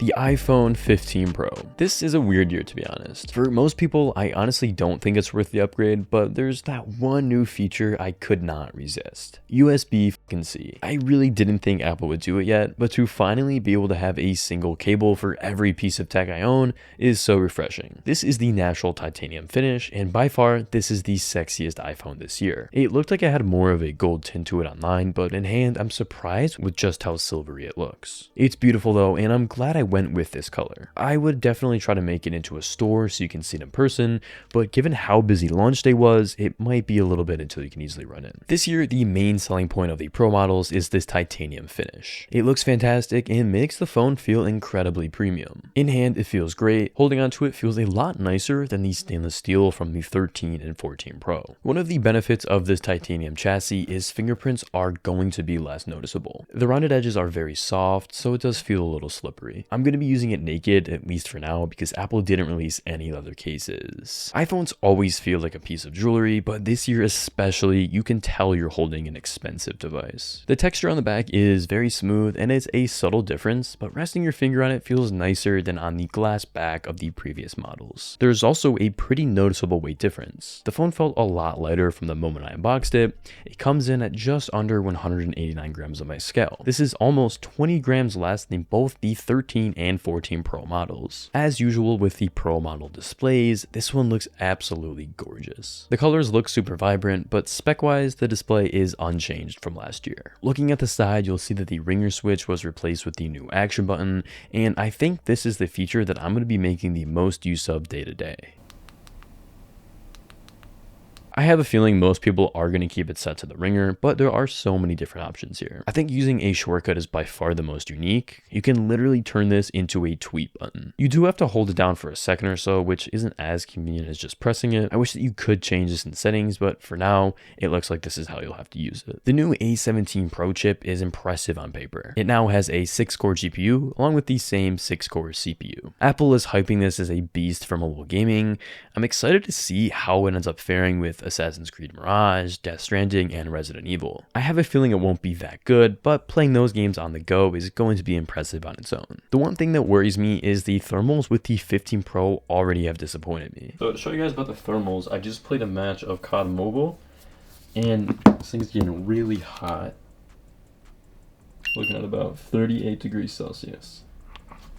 The iPhone 15 Pro. This is a weird year, to be honest. For most people, I honestly don't think it's worth the upgrade, but there's that one new feature I could not resist. USB-C. I really didn't think Apple would do it yet, but to finally be able to have a single cable for every piece of tech I own is so refreshing. This is the natural titanium finish, and by far, this is the sexiest iPhone this year. It looked like it had more of a gold tint to it online, but in hand, I'm surprised with just how silvery it looks. It's beautiful though, and I'm glad I went with this color. I would definitely try to make it into a store so you can see it in person, but given how busy launch day was, it might be a little bit until you can easily run in. This year, the main selling point of the Pro models is this titanium finish. It looks fantastic and makes the phone feel incredibly premium. In hand, it feels great. Holding onto it feels a lot nicer than the stainless steel from the 13 and 14 Pro. One of the benefits of this titanium chassis is fingerprints are going to be less noticeable. The rounded edges are very soft, so it does feel a little slippery. I'm going to be using it naked, at least for now, because Apple didn't release any leather cases. iPhones always feel like a piece of jewelry, but this year especially, you can tell you're holding an expensive device. The texture on the back is very smooth and it's a subtle difference, but resting your finger on it feels nicer than on the glass back of the previous models. There's also a pretty noticeable weight difference. The phone felt a lot lighter from the moment I unboxed it. It comes in at just under 189 grams on my scale. This is almost 20 grams less than both the 13 and 14 Pro models. As usual with the Pro model displays, this one looks absolutely gorgeous. The colors look super vibrant, but spec-wise, the display is unchanged from last year. Looking at the side, you'll see that the ringer switch was replaced with the new action button, and I think this is the feature that I'm going to be making the most use of day to day. I have a feeling most people are going to keep it set to the ringer, but there are so many different options here. I think using a shortcut is by far the most unique. You can literally turn this into a tweet button. You do have to hold it down for a second or so, which isn't as convenient as just pressing it. I wish that you could change this in settings, but for now, it looks like this is how you'll have to use it. The new A17 Pro chip is impressive on paper. It now has a 6-core GPU, along with the same 6-core CPU. Apple is hyping this as a beast for mobile gaming. I'm excited to see how it ends up faring with Assassin's Creed Mirage, Death Stranding, and Resident Evil. I have a feeling it won't be that good, but playing those games on the go is going to be impressive on its own. The one thing that worries me is the thermals with the 15 Pro already have disappointed me. So to show you guys about the thermals, I just played a match of COD Mobile, and this thing's getting really hot. Looking at about 38 degrees Celsius.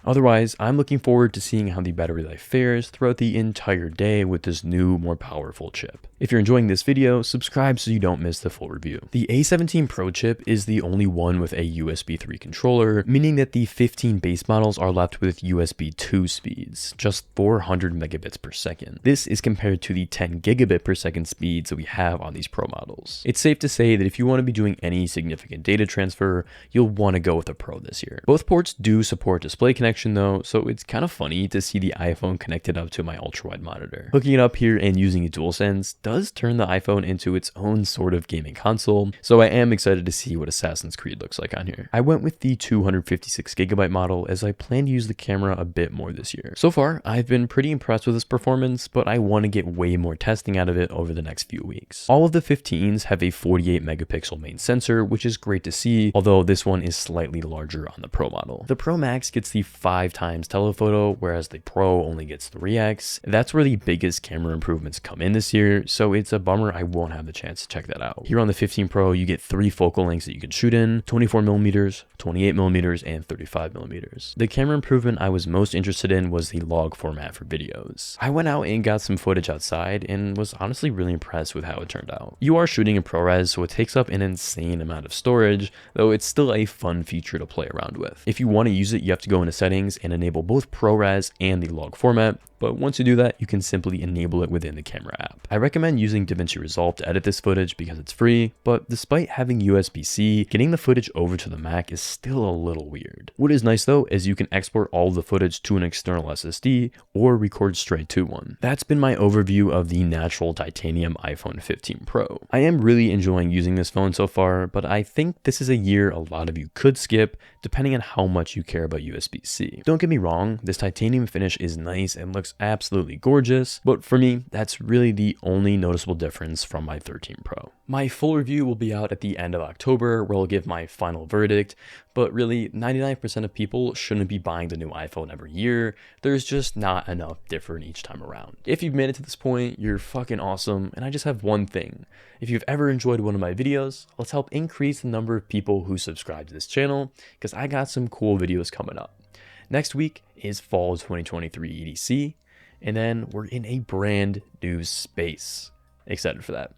Otherwise, I'm looking forward to seeing how the battery life fares throughout the entire day with this new, more powerful chip. If you're enjoying this video, subscribe so you don't miss the full review. The A17 Pro chip is the only one with a USB 3 controller, meaning that the 15 base models are left with USB 2 speeds, just 400 megabits per second. This is compared to the 10 gigabit per second speeds that we have on these Pro models. It's safe to say that if you want to be doing any significant data transfer, you'll want to go with a Pro this year. Both ports do support display connection though, so it's kind of funny to see the iPhone connected up to my ultra-wide monitor. Hooking it up here and using a DualSense does turn the iPhone into its own sort of gaming console, so I am excited to see what Assassin's Creed looks like on here. I went with the 256 gigabyte model as I plan to use the camera a bit more this year. So far, I've been pretty impressed with this performance, but I want to get way more testing out of it over the next few weeks. All of the 15s have a 48 megapixel main sensor, which is great to see, although this one is slightly larger on the Pro model. The Pro Max gets the 5 times telephoto, whereas the Pro only gets 3x. That's where the biggest camera improvements come in this year, so it's a bummer I won't have the chance to check that out. Here on the 15 Pro, you get 3 focal lengths that you can shoot in: 24mm, 28mm, and 35mm. The camera improvement I was most interested in was the log format for videos. I went out and got some footage outside and was honestly really impressed with how it turned out. You are shooting in ProRes, so it takes up an insane amount of storage, though it's still a fun feature to play around with. If you want to use it, you have to go into settings and enable both ProRes and the log format, but once you do that, you can simply enable it within the camera app. I recommend using DaVinci Resolve to edit this footage because it's free, but despite having USB-C, getting the footage over to the Mac is still a little weird. What is nice though is you can export all of the footage to an external SSD or record straight to one. That's been my overview of the natural titanium iPhone 15 Pro. I am really enjoying using this phone so far, but I think this is a year a lot of you could skip depending on how much you care about USB-C. Don't get me wrong, this titanium finish is nice and looks looks absolutely gorgeous, but for me, that's really the only noticeable difference from my 13 Pro. My full review will be out at the end of October, where I'll give my final verdict, but really 99% of people shouldn't be buying the new iPhone every year. There's just not enough different each time around. If you've made it to this point, you're fucking awesome, and I just have one thing. If you've ever enjoyed one of my videos, let's help increase the number of people who subscribe to this channel, because I got some cool videos coming up. Next week is fall 2023 EDC, and then we're in a brand new space. Excited for that.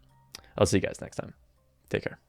I'll see you guys next time. Take care.